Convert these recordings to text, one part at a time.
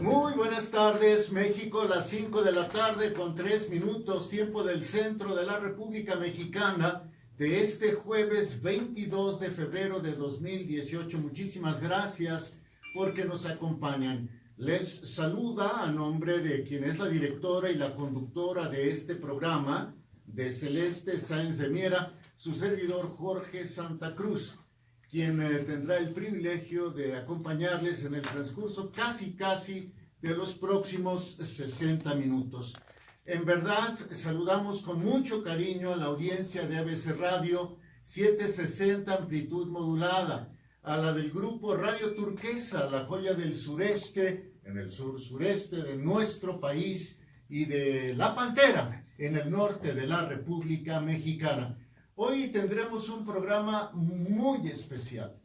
Muy buenas tardes, México, las 5 de la tarde con 3 minutos, tiempo del centro de la República Mexicana, de este jueves 22 de febrero de 2018. Muchísimas gracias porque nos acompañan. Les saluda a nombre de quien es la directora y la conductora de este programa, de Celeste Sáenz de Miera, su servidor Jorge Santa Cruz, quien tendrá el privilegio de acompañarles en el transcurso casi de los próximos 60 minutos. En verdad, saludamos con mucho cariño a la audiencia de ABC Radio 760 amplitud modulada, a la del grupo Radio Turquesa, la joya del sureste, en el sur-sureste de nuestro país, y de La Pantera, en el norte de la República Mexicana. Hoy tendremos un programa muy especial,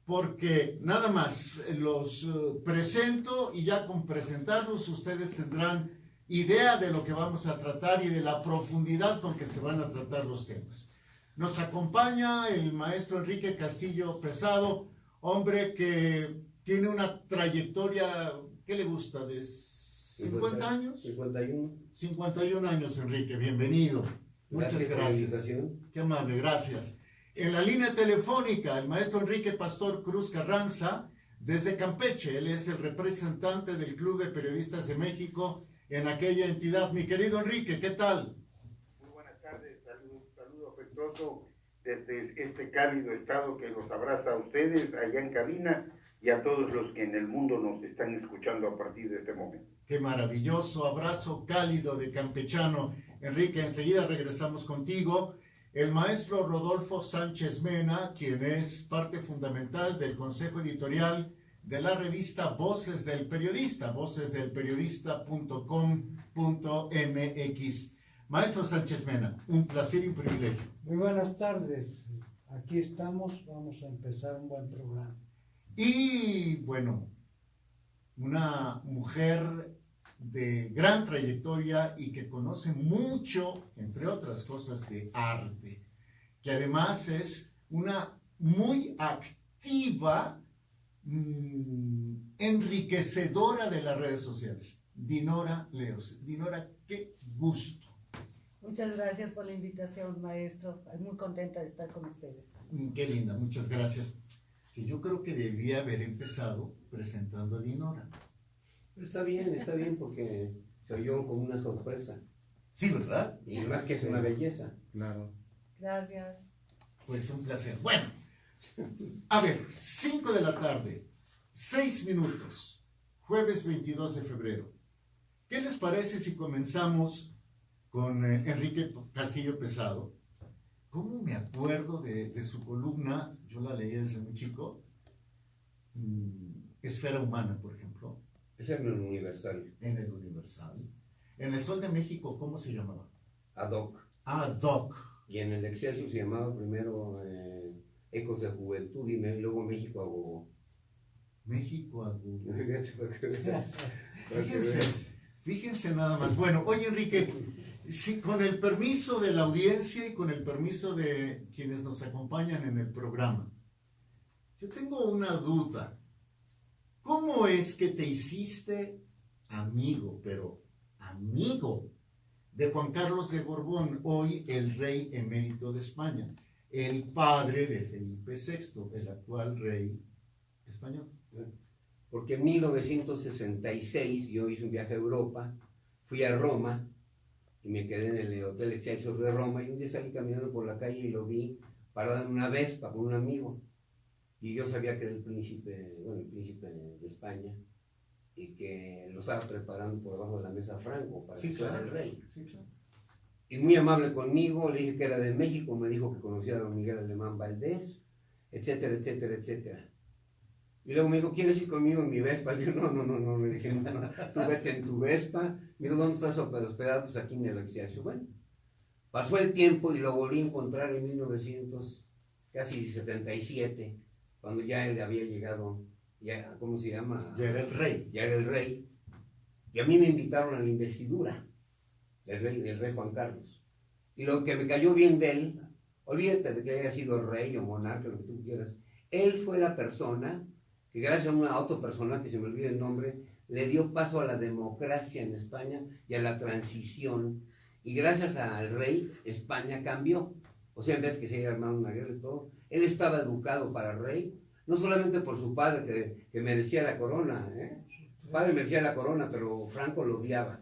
porque nada más los presento y ya con presentarlos ustedes tendrán idea de lo que vamos a tratar y de la profundidad con que se van a tratar los temas. Nos acompaña el maestro Enrique Castillo Pesado, hombre que tiene una trayectoria, ¿qué le gusta? ¿De 50 años? 51. 51 años, Enrique, bienvenido. Muchas gracias. Por la invitación. Qué amable, gracias. En la línea telefónica, el maestro Enrique Pastor Cruz Carranza, desde Campeche. Él es el representante del Club de Periodistas de México en aquella entidad. Mi querido Enrique, ¿qué tal? Muy buenas tardes, saludo afectuoso desde este cálido estado que los abraza a ustedes allá en cabina y a todos los que en el mundo nos están escuchando a partir de este momento. Qué maravilloso abrazo cálido de campechano. Enrique, enseguida regresamos contigo. El maestro Rodolfo Sánchez Mena, quien es parte fundamental del consejo editorial de la revista Voces del Periodista, vocesdelperiodista.com.mx. Maestro Sánchez Mena, un placer y un privilegio. Muy buenas tardes, aquí estamos, vamos a empezar un buen programa. Y bueno, una mujer de gran trayectoria y que conoce mucho, entre otras cosas, de arte, que además es una muy activa, enriquecedora de las redes sociales. Dinora Leos. Dinora, qué gusto. Muchas gracias por la invitación, maestro. Muy contenta de estar con ustedes. Qué linda, muchas gracias. Que yo creo que debía haber empezado presentando a Dinora. Está bien, porque se oyó como una sorpresa. Sí, ¿verdad? Y más que es una belleza. Claro. Gracias. Pues un placer. Bueno, a ver, 5 de la tarde, 6 minutos, jueves 22 de febrero. ¿Qué les parece si comenzamos con Enrique Castillo Pesado? ¿Cómo me acuerdo de su columna? Yo la leí desde muy chico. Esfera Humana, por ejemplo. Es en el Universal. En el Universal. En el Sol de México, ¿cómo se llamaba? Ad hoc. Ad hoc. Y en el Excelsior se llamaba primero Ecos de Juventud y luego México a Gogo. México a Google. Fíjense. Fíjense nada más. Bueno, oye Enrique, sí, con el permiso de la audiencia y con el permiso de quienes nos acompañan en el programa, yo tengo una duda. ¿Cómo es que te hiciste amigo, pero amigo, de Juan Carlos de Borbón, hoy el rey emérito de España, el padre de Felipe VI, el actual rey español? Porque en 1966 yo hice un viaje a Europa, fui a Roma y me quedé en el Hotel Excelsior de Roma y un día salí caminando por la calle y lo vi parado en una Vespa con un amigo. Y yo sabía que era el príncipe de España y que lo estaba preparando por debajo de la mesa Franco para Sí, que fuera claro. el rey. Sí, claro. Y muy amable conmigo, le dije que era de México, me dijo que conocía a don Miguel Alemán Valdés, etcétera, etcétera, etcétera. Y luego me dijo, ¿quieres ir conmigo en mi Vespa? Y yo, no, le dije, no, tú vete en tu Vespa. Me dijo, ¿dónde estás hospedado? Pues aquí en el Excelsior. Bueno, pasó el tiempo y lo volví a encontrar en 1977, cuando ya él había llegado, ya, ¿cómo se llama? Ya era el rey. Ya era el rey. Y a mí me invitaron a la investidura del rey Juan Carlos. Y lo que me cayó bien de él, olvídate de que haya sido rey o monarca, lo que tú quieras, él fue la persona que gracias a una autopersona, que se me olvida el nombre, le dio paso a la democracia en España y a la transición. Y gracias al rey, España cambió. O sea, en vez que se haya armado una guerra y todo, él estaba educado para rey, no solamente por su padre, que merecía la corona, ¿eh? Su padre merecía la corona, pero Franco lo odiaba.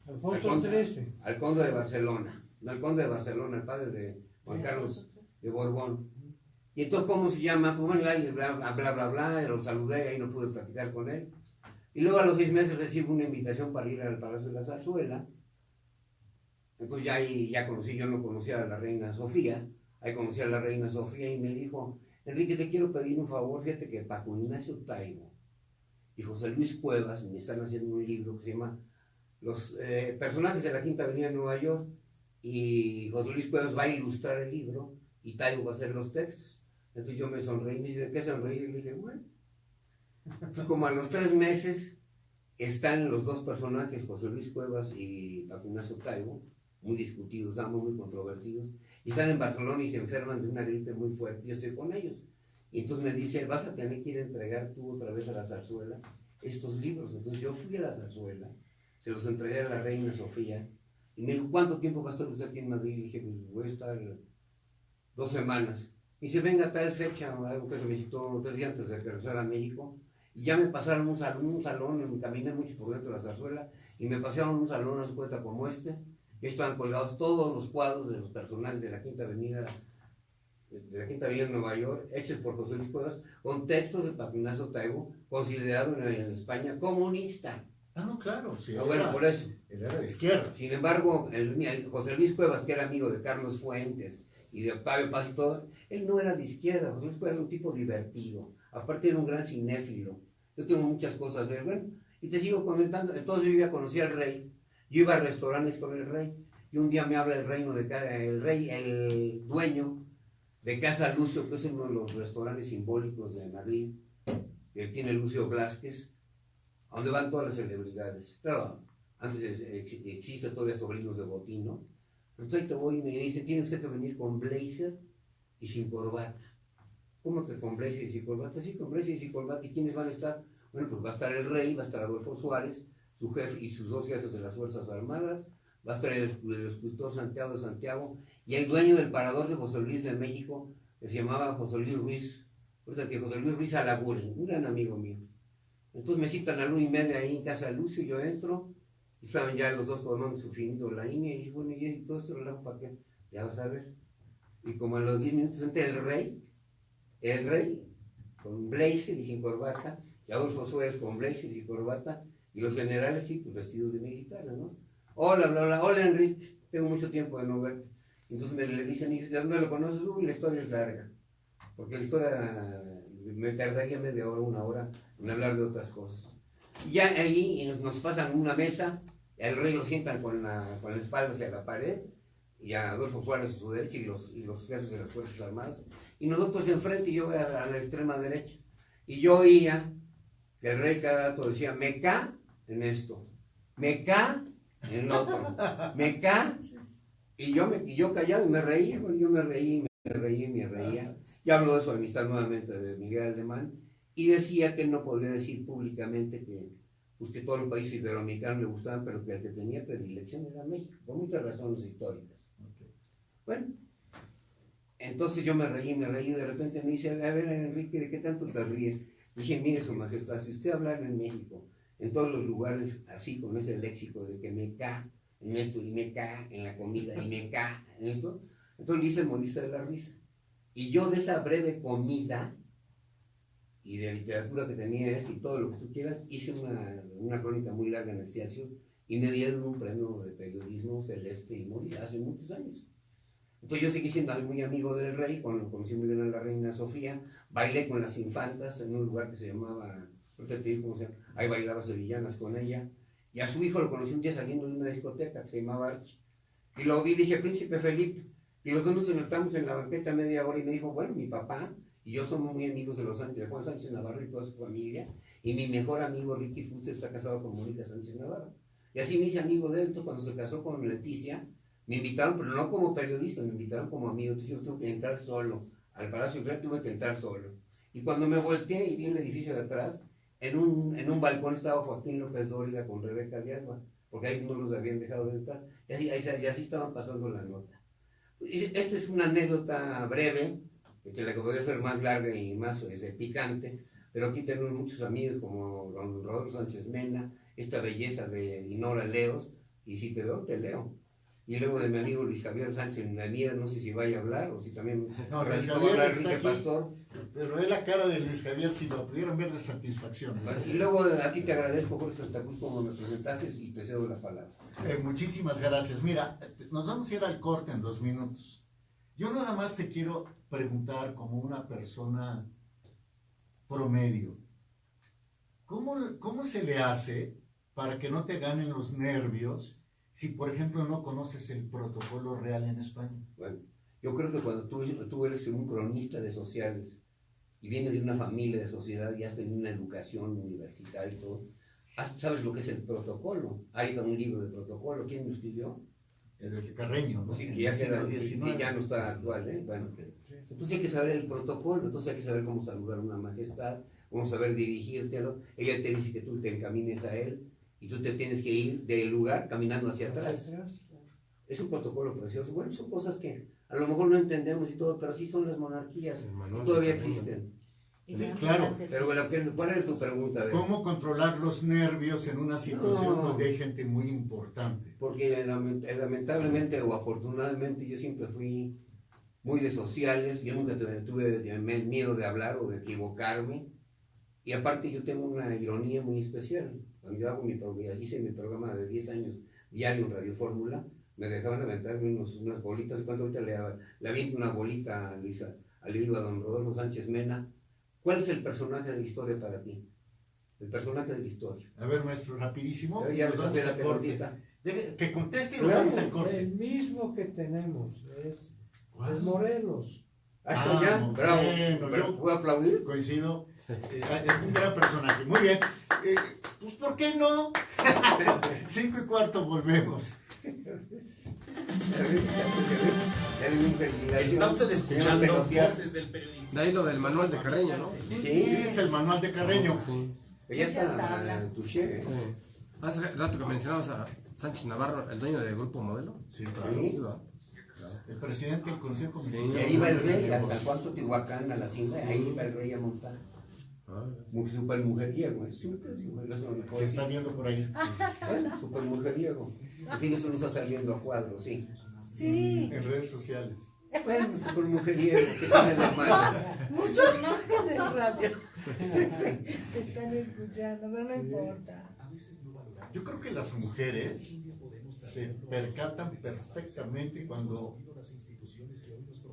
Alfonso XIII. Al conde de Barcelona, no al conde de Barcelona, el padre de Juan Carlos de Borbón. Y entonces, ¿cómo se llama? Pues bueno, ahí bla, bla, lo saludé, ahí no pude platicar con él. Y luego a los 6 meses recibo una invitación para ir al Palacio de la Zarzuela. Entonces ya ahí ya conocí, yo no conocía a la reina Sofía, ahí conocí a la reina Sofía y me dijo, Enrique, te quiero pedir un favor, fíjate que Paco Ignacio Taibo y José Luis Cuevas me están haciendo un libro que se llama Los personajes de la Quinta Avenida de Nueva York, y José Luis Cuevas va a ilustrar el libro y Taibo va a hacer los textos. Entonces yo me sonreí, me dice, ¿de qué sonreí? Y le dije, bueno. Entonces como a los 3 meses están los 2 personajes, José Luis Cuevas y Paco Ignacio Taibo, muy discutidos, ambos muy controvertidos, y están en Barcelona y se enferman de una gripe muy fuerte, yo estoy con ellos. Y entonces me dice, vas a tener que ir a entregar tú otra vez a la Zarzuela estos libros. Entonces yo fui a la Zarzuela, se los entregué a la reina Sofía, y me dijo, ¿cuánto tiempo va a estar usted aquí en Madrid? Y dije, pues voy a estar 2 semanas. Y dice, venga, tal fecha, algo que se me citó 3 días antes de regresar a México, y ya me pasaron un salón, me caminé mucho por dentro de la Zarzuela, y me pasaron un salón, a su cuenta, como este, y estaban colgados todos los cuadros de los personajes de la Quinta Avenida de Nueva York, hechos por José Luis Cuevas, con textos de Paco Ignacio Taibo, considerado en España comunista. Ah, no, claro, sí. Bueno, por eso. Él era de izquierda. Sin embargo, el José Luis Cuevas, que era amigo de Carlos Fuentes y de Octavio Paz y todo, él no era de izquierda. José Luis Cuevas era un tipo divertido. Aparte era un gran cinéfilo. Yo tengo muchas cosas de él. Bueno, y te sigo comentando. Entonces yo ya conocí al rey. Yo iba a restaurantes con el rey. Y un día me habla el dueño de Casa Lucio, que es uno de los restaurantes simbólicos de Madrid, que tiene Lucio Blázquez, a donde van todas las celebridades. Claro, antes existe todavía Sobrinos de Botín, ¿no? Entonces ahí te voy y me dice, tiene usted que venir con blazer y sin corbata. ¿Cómo que con blazer y sin corbata? Sí, con blazer y sin corbata. ¿Y quiénes van a estar? Bueno, pues va a estar el rey, va a estar Adolfo Suárez, su jefe y sus 2 jefes de las Fuerzas Armadas, va a estar el escultor Santiago de Santiago y el dueño del parador de José Luis de México, que se llamaba José Luis Ruiz, que José Luis Ruiz Alaguren, un gran amigo mío. Entonces me citan a la 1:30 ahí en casa de Lucio, yo entro, y estaban ya los 2 tomando su finito la línea, y dije, bueno, ¿y todo esto relajo para qué? Ya vas a ver. Y como a los 10 minutos entra el rey, con blazer y sin corbata, y Adolfo Suárez con blazer y corbata, y los generales, sí, pues vestidos de militares, ¿no? Hola, bla, bla, hola Enrique, tengo mucho tiempo de no verte. Entonces le dicen, ¿de dónde lo conoces? Uy, la historia es larga, porque la historia me tardaría media hora, 1 hora en hablar de otras cosas. Y ya allí nos pasan una mesa, el rey lo sientan con la espalda hacia la pared, y a Adolfo Suárez a su derecha y los jefes de las Fuerzas Armadas, y nosotros enfrente y yo a la extrema derecha. Y yo oía que el rey cada rato decía, me ca en esto, me ca en otro, me ca, y yo callado y me reía, bueno, yo me reía. Y hablo de su amistad nuevamente de Miguel Alemán, y decía que él no podía decir públicamente que todos los países iberoamericanos le gustaban, pero que el que tenía predilección era México, por muchas razones históricas. Bueno, entonces yo me reí, y de repente me dice, a ver Enrique, ¿de qué tanto te ríes? Dije, mire su majestad, si usted hablara en México, en todos los lugares así, con ese léxico de que me ca en esto, y me ca en la comida, y me ca en esto, entonces le hice monista de la risa. Y yo de esa breve comida y de literatura que tenía y todo lo que tú quieras, hice una crónica muy larga en Excelsior y me dieron un premio de periodismo celeste y morir hace muchos años. Entonces yo seguí siendo muy amigo del rey, cuando conocí muy bien a la reina Sofía, bailé con las infantas en un lugar que se llamaba, ahorita te digo cómo se llama, ahí bailaba sevillanas con ella, y a su hijo lo conocí un día saliendo de una discoteca que se llamaba Archie, y lo vi y dije, Príncipe Felipe, y los dos nos sentamos en la banqueta media hora y me dijo, bueno, mi papá y yo somos muy amigos de Juan Sánchez Navarro y toda su familia, y mi mejor amigo Ricky Fuster está casado con Mónica Sánchez Navarro. Y así me hice amigo de él. Entonces, cuando se casó con Leticia, me invitaron, pero no como periodista, me invitaron como amigo. Entonces yo tuve que entrar solo, al Palacio Real tuve que entrar solo. Y cuando me volteé y vi el edificio de atrás, en un balcón estaba Joaquín López Dóriga con Rebeca de Alba, porque ahí no los habían dejado de entrar, y así estaban pasando la nota. Esta es una anécdota breve, que la que podría ser más larga y más picante, pero aquí tenemos muchos amigos como don Rodolfo Sánchez Mena, esta belleza de Dinora Leos, y si te veo, te leo. Y luego de mi amigo Luis Javier Sánchez Mena, no sé si vaya a hablar o si también No, Luis va a Javier hablar está Enrique aquí, Pastor. pero es la cara de Luis Javier, si lo pudieran ver de satisfacción. Y luego a ti te agradezco por Santa Cruz como me presentaste y te cedo la palabra. Muchísimas gracias. Mira, nos vamos a ir al corte en 2 minutos. Yo nada más te quiero preguntar como una persona promedio, ¿cómo se le hace para que no te ganen los nervios si, por ejemplo, no conoces el protocolo real en España? Bueno, yo creo que cuando tú eres un cronista de sociales y vienes de una familia de sociedad y has tenido una educación universitaria y todo, sabes lo que es el protocolo. Ahí está un libro de protocolo. ¿Quién lo escribió? El Carreño, ¿no? Sí, que ya no está actual, ¿eh? Bueno, entonces hay que saber el protocolo, entonces hay que saber cómo saludar a una majestad, cómo saber dirigírtelo. Ella te dice que tú te encamines a él y tú te tienes que ir del lugar caminando hacia atrás. Es un protocolo precioso. Bueno, son cosas que a lo mejor no entendemos y todo, pero sí son las monarquías y todavía existen. Sí, claro. Pero bueno, ¿cuál era tu pregunta? ¿Cómo controlar los nervios en una situación donde hay gente muy importante? Porque lamentablemente o afortunadamente yo siempre fui muy de sociales, yo nunca tuve miedo de hablar o de equivocarme, y aparte yo tengo una ironía muy especial. Cuando yo hice mi programa de 10 años diario en Radio Fórmula, me dejaban aventarme unas bolitas. ¿Cuánto ahorita le aviento una bolita a Luisa, al libro a don Rodolfo Sánchez Mena? ¿Cuál es el personaje de la historia para ti? El personaje de la historia. A ver, maestro, rapidísimo. Ya nos vamos al corte. Que conteste y nos vamos al corte. El mismo que tenemos es Morelos. Ya, bravo. Bueno, ¿Puedo aplaudir? Coincido. Es un gran personaje. Muy bien. Pues, ¿por qué no? 5:15, volvemos. Está usted escuchando Voces del Periodista. De ahí lo del manual de Carreño, ¿no? Sí, es el manual de Carreño. Sí. Ya está Touché, ¿eh? Sí. Hace rato que mencionabas a Sánchez Navarro, el dueño del Grupo Modelo. Sí, Sí. ¿Va? el presidente del Consejo Sí. Y ahí va el rey, hasta el cuarto Tehuacán, a la cinta, ahí va el rey a montar. Super mujeriego, Se está viendo por ahí. Bueno, super mujeriego. En fin, eso no está saliendo a cuadro, sí. Sí, En redes sociales. Bueno, super mujeriego, ¿qué tiene de malo? mucho más que en el radio. Te están escuchando, pero no importa. Yo creo que las mujeres se percatan perfectamente cuando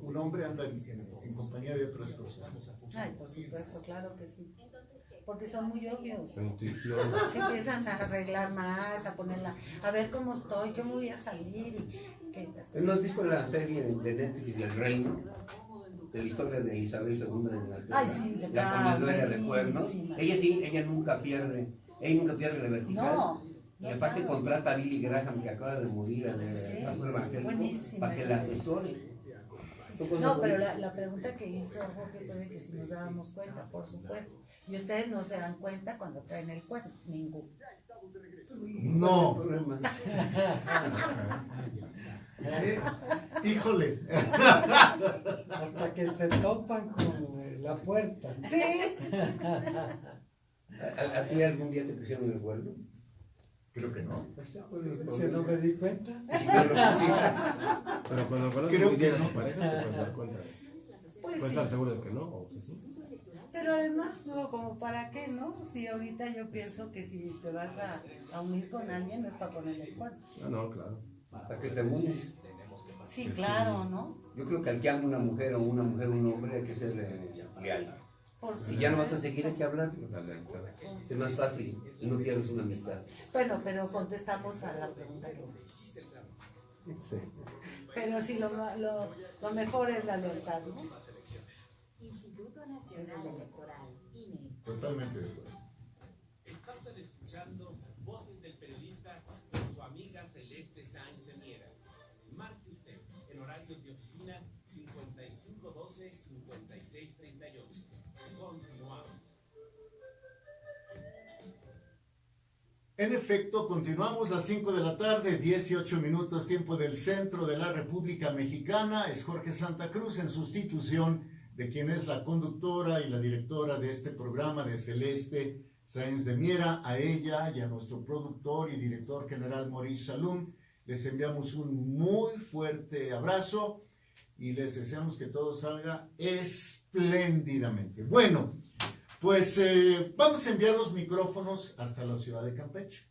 un hombre anda en compañía de otras personas. Ay, por supuesto, claro que sí. Porque son muy obvios. Su intuición. Se empiezan a arreglar más, a ponerla, a ver cómo estoy, cómo voy a salir. ¿No has visto la serie de Netflix del Reino? De la historia de Isabel II de Inglaterra. Ay, sí, la ponedora de cuernos. buenísima. Ella nunca pierde la vertical. No. Y aparte contrata a Billy Graham, que acaba de morir, al pastor evangélico, buenísima para que la asesore. No, pero la pregunta que hizo Jorge fue de que si nos dábamos cuenta, por supuesto. Y ustedes no se dan cuenta cuando traen el cuerno, ninguno. No. Híjole. Hasta que se topan con la puerta. Sí. ¿A ti algún día te pusieron el cuerno? Creo que no. ¿Se no me di cuenta? Pero cuando conoces Creo muy que bien a no. tu pareja, te puedes dar cuenta. Pues Puedes sí. estar seguro de que no, o que sí. Pero además, no, como para qué, ¿no? Si ahorita yo pienso que si te vas a unir con alguien, no es para ponerle el cuerno. No, claro. ¿Para qué te unes? Sí, claro, ¿no? Yo creo que al que ama una mujer o una mujer un hombre hay que ser leal. Por Si ya no vas a seguir, hay que hablar. Es más fácil y no pierdes una amistad. Bueno, pero contestamos a la pregunta que nos hiciste. Sí. Pero sí, lo mejor es la lealtad, ¿no? Instituto Nacional Electoral, INE. Totalmente de acuerdo. Está usted escuchando Voces del Periodista con su amiga Celeste Sáenz de Miera. Marque usted en horarios de oficina 5512-5638. Continuamos. En efecto, continuamos las 5 de la tarde, 18 minutos, tiempo del centro de la República Mexicana. Es Jorge Santa Cruz en sustitución de quien es la conductora y la directora de este programa, de Celeste Sáenz de Miera. A ella y a nuestro productor y director general Maurice Salum les enviamos un muy fuerte abrazo y les deseamos que todo salga espléndidamente. Bueno, pues vamos a enviar los micrófonos hasta la ciudad de Campeche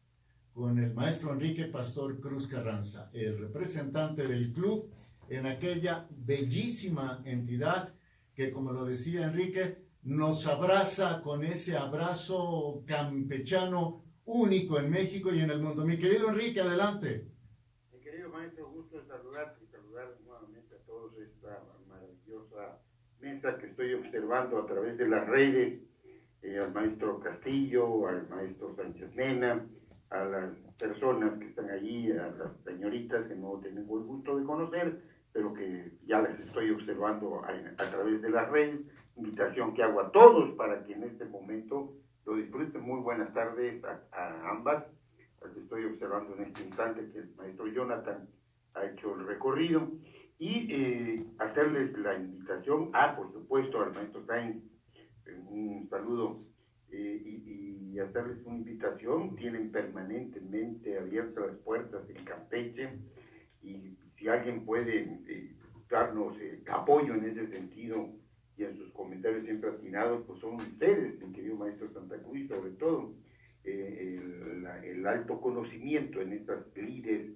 con el maestro Enrique Pastor Cruz Carranza, el representante del club en aquella bellísima entidad que, como lo decía Enrique, nos abraza con ese abrazo campechano único en México y en el mundo. Mi querido Enrique, adelante. Mi querido maestro, gusto de saludarte y saludar nuevamente a todos esta maravillosa mesa que estoy observando a través de las redes. Al maestro Castillo, al maestro Sánchez Mena, a las personas que están allí, a las señoritas que no tengo el gusto de conocer, pero que ya las estoy observando a través de las redes. Invitación que hago a todos para que en este momento lo disfruten. Muy buenas tardes a ambas, las que estoy observando en este instante, que el maestro Jonathan ha hecho el recorrido, y hacerles la invitación, por supuesto, al maestro Sainz, un saludo y hacerles una invitación. Tienen permanentemente abiertas las puertas en Campeche, y si alguien puede darnos apoyo en ese sentido y en sus comentarios siempre atinados, pues son ustedes, mi querido maestro Santa Cruz, sobre todo el alto conocimiento en estas lides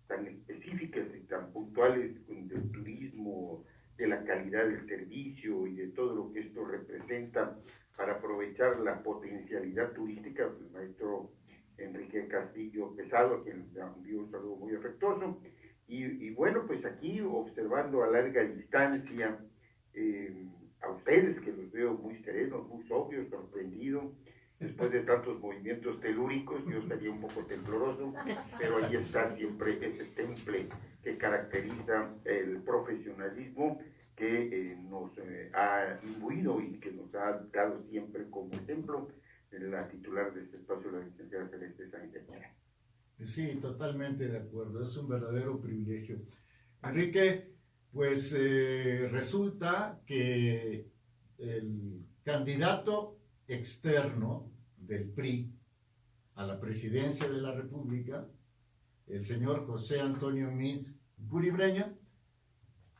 tan específicas y tan puntuales del turismo, de la calidad del servicio y de todo lo que esto representa para aprovechar la potencialidad turística. El maestro Enrique Castillo Pesado, a quien le envío un saludo muy afectuoso, y bueno, pues aquí observando a larga distancia a ustedes, que los veo muy serenos, muy sobrios, sorprendidos. Después de tantos movimientos telúricos, yo estaría un poco tembloroso, pero ahí está siempre ese temple que caracteriza el profesionalismo que nos ha imbuido y que nos ha dado siempre como ejemplo la titular de este espacio, la licenciada Celeste Sáenz de Miera. Sí, totalmente de acuerdo, es un verdadero privilegio. Enrique, pues resulta que el candidato externo del PRI a la presidencia de la República, el señor José Antonio Meade Guribreña,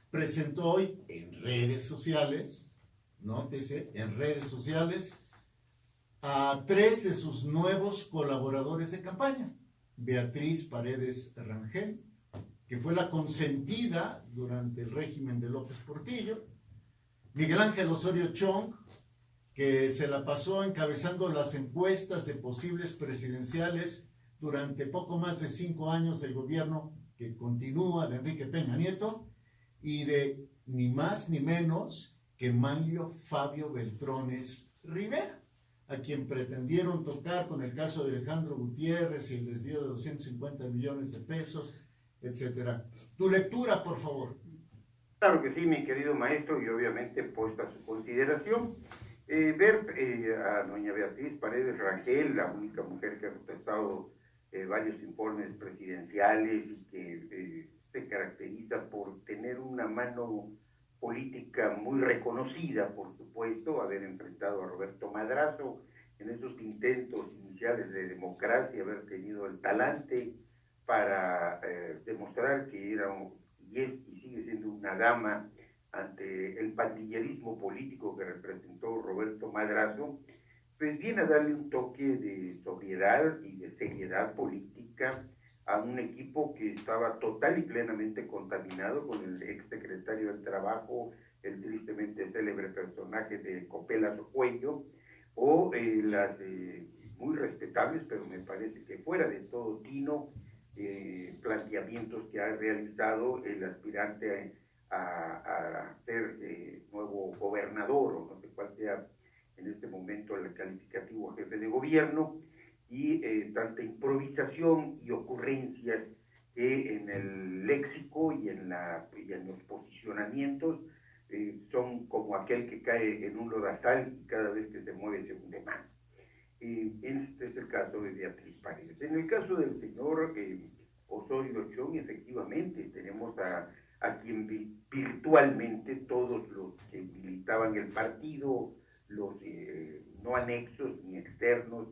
presentó hoy en redes sociales, nótese, en redes sociales, a 3 de sus nuevos colaboradores de campaña. Beatriz Paredes Rangel, que fue la consentida durante el régimen de López Portillo; Miguel Ángel Osorio Chong, que se la pasó encabezando las encuestas de posibles presidenciales durante poco más de 5 años del gobierno que continúa de Enrique Peña Nieto; y de ni más ni menos que Manlio Fabio Beltrones Rivera, a quien pretendieron tocar con el caso de Alejandro Gutiérrez y el desvío de 250 millones de pesos, etcétera. Tu lectura, por favor. Claro que sí, mi querido maestro, y obviamente puesta a su consideración. Ver a doña Beatriz Paredes Rangel, la única mujer que ha contestado varios informes presidenciales y que se caracteriza por tener una mano política muy reconocida, por supuesto, haber enfrentado a Roberto Madrazo en esos intentos iniciales de democracia, haber tenido el talante para demostrar que era y sigue siendo una dama ante el pandillerismo político que representó Roberto Madrazo, pues viene a darle un toque de sobriedad y de seriedad política a un equipo que estaba total y plenamente contaminado con el exsecretario del Trabajo, el tristemente célebre personaje de Copelas Cuello, o las muy respetables, pero me parece que fuera de todo tino, planteamientos que ha realizado el aspirante a ser nuevo gobernador, o no sé cuál sea en este momento el calificativo jefe de gobierno, y tanta improvisación y ocurrencias que en el léxico y en los posicionamientos son como aquel que cae en un lodazal y cada vez que se mueve se hunde más. Este es el caso de Beatriz Paredes. En el caso del señor Osorio Chong, efectivamente, tenemos a quien virtualmente todos los que militaban el partido, los no anexos ni externos,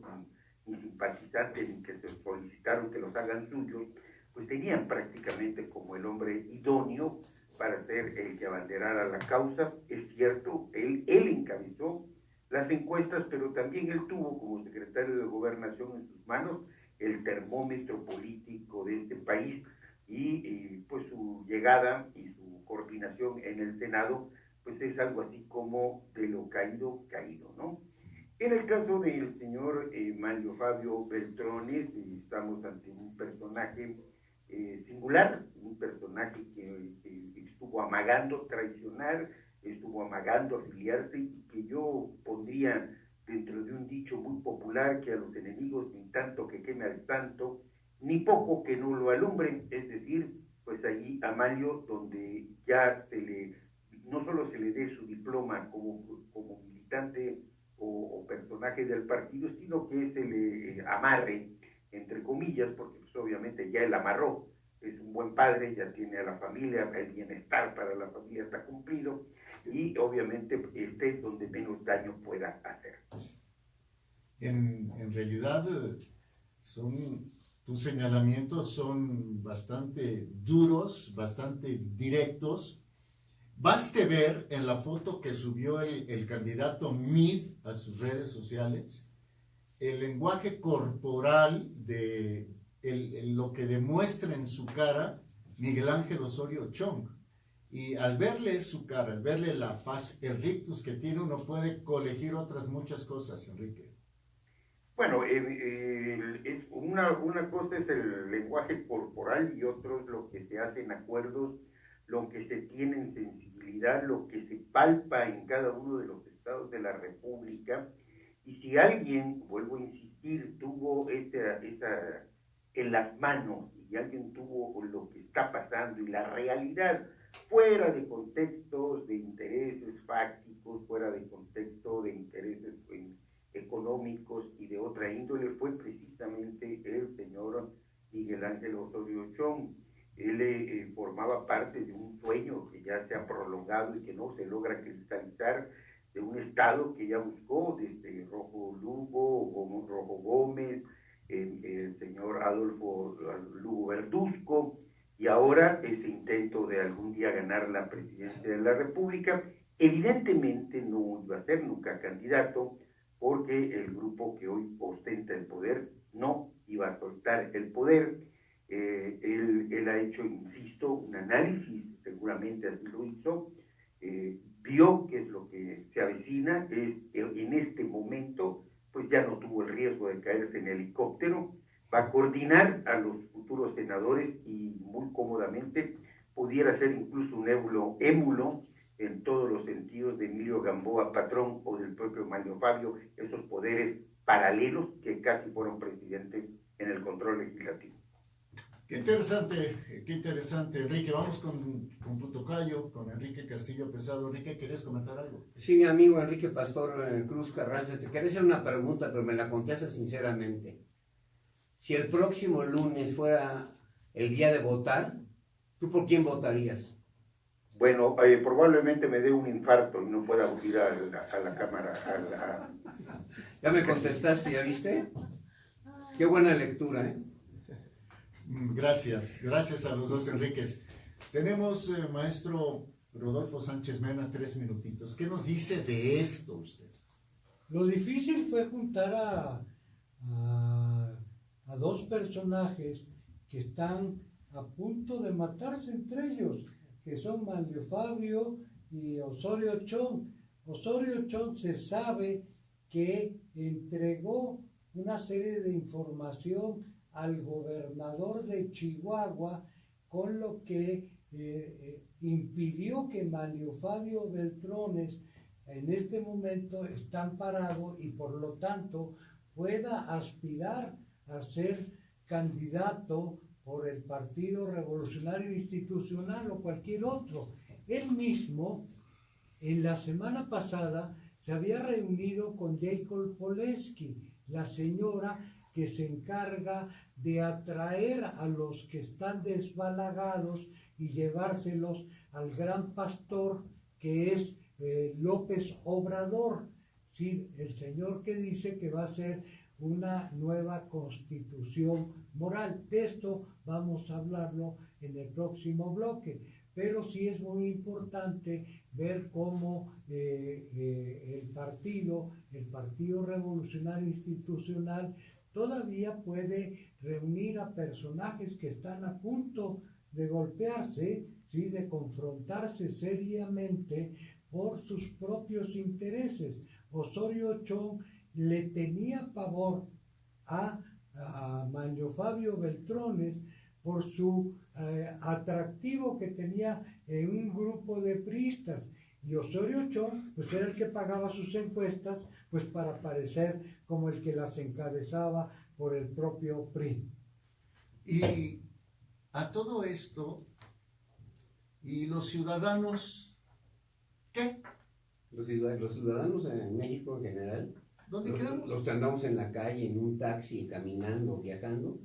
ni simpatizantes, ni que se solicitaron que los hagan suyos, pues tenían prácticamente como el hombre idóneo para ser el que abanderara la causa. Es cierto, él encabezó las encuestas, pero también él tuvo como secretario de Gobernación en sus manos el termómetro político de este país y pues su llegada y su coordinación en el Senado pues es algo así como de lo caído, caído, ¿no? En el caso del señor Manlio Fabio Beltrones, estamos ante un personaje singular, un personaje que estuvo amagando traicionar, estuvo amagando afiliarse y que yo pondría dentro de un dicho muy popular que a los enemigos ni tanto que queme al santo, ni poco que no lo alumbren, es decir, pues allí a Manlio donde ya no solo se le dé su diploma como militante o personaje del partido, sino que se le amarre, entre comillas, porque pues obviamente ya él amarró, es un buen padre, ya tiene a la familia, el bienestar para la familia está cumplido, y obviamente esté donde menos daño pueda hacer. En realidad, tus señalamientos son bastante duros, bastante directos. Baste ver en la foto que subió el candidato Mid a sus redes sociales, el lenguaje corporal de lo que demuestra en su cara Miguel Ángel Osorio Chong. Y al verle su cara, al verle la faz, el rictus que tiene, uno puede colegir otras muchas cosas, Enrique. Bueno, una cosa es el lenguaje corporal y otro es lo que se hace en acuerdos, lo que se tiene en sensibilidad, lo que se palpa en cada uno de los estados de la República. Y si alguien, vuelvo a insistir, tuvo esa en las manos y alguien tuvo lo que está pasando y la realidad fuera de contextos de intereses fácticos, fuera de contexto de intereses económicos y de otra índole, fue precisamente el señor Miguel Ángel Osorio Chong. Él formaba parte de un sueño que ya se ha prolongado y que no se logra cristalizar, de un Estado que ya buscó desde Rojo Lugo, Rojo Gómez, el señor Adolfo Lugo Verduzco, y ahora ese intento de algún día ganar la presidencia de la República. Evidentemente no iba a ser nunca candidato, porque el grupo que hoy ostenta el poder no iba a soltar el poder. Él ha hecho, insisto, un análisis, seguramente así lo hizo, vio qué es lo que se avecina, en este momento pues ya no tuvo el riesgo de caerse en helicóptero, va a coordinar a los futuros senadores y muy cómodamente pudiera ser incluso un émulo en todos los sentidos de Emilio Gamboa Patrón o del propio Manlio Fabio, esos poderes paralelos que casi fueron presidentes en el control legislativo. Qué interesante, Enrique. Vamos con tu tocayo, con Enrique Castillo Pesado. Enrique, ¿querías comentar algo? Sí, mi amigo Enrique Pastor Cruz Carranza, te quería hacer una pregunta, pero me la contestas sinceramente. Si el próximo lunes fuera el día de votar, ¿tú por quién votarías? Bueno, probablemente me dé un infarto y no pueda ir a la cámara. Ya me contestaste, ¿ya viste? Qué buena lectura, ¿eh? Gracias a los dos Enriques. Tenemos, maestro Rodolfo Sánchez Mena, 3 minutitos. ¿Qué nos dice de esto usted? Lo difícil fue juntar a dos personajes que están a punto de matarse entre ellos, que son Manlio Fabio y Osorio Chong. Osorio Chong se sabe que entregó una serie de información al gobernador de Chihuahua, con lo que impidió que Manlio Fabio Beltrones en este momento está amparado y por lo tanto pueda aspirar a ser candidato por el Partido Revolucionario Institucional o cualquier otro. Él mismo, en la semana pasada, se había reunido con Jacob Polensky, la señora que se encarga de atraer a los que están desbalagados y llevárselos al gran pastor que es López Obrador, ¿sí? El señor que dice que va a ser una nueva constitución moral. De esto vamos a hablarlo en el próximo bloque, pero sí es muy importante ver cómo el Partido Revolucionario Institucional todavía puede reunir a personajes que están a punto de golpearse, ¿sí? De confrontarse seriamente por sus propios intereses. Osorio Chong le tenía pavor a Manlio Fabio Beltrones por su atractivo que tenía en un grupo de priistas. Y Osorio Chong, pues era el que pagaba sus encuestas, pues para parecer como el que las encabezaba por el propio PRI. Y a todo esto, ¿y los ciudadanos qué? Los ciudadanos en México en general, ¿Dónde quedamos? los que andamos en la calle, en un taxi, caminando, viajando,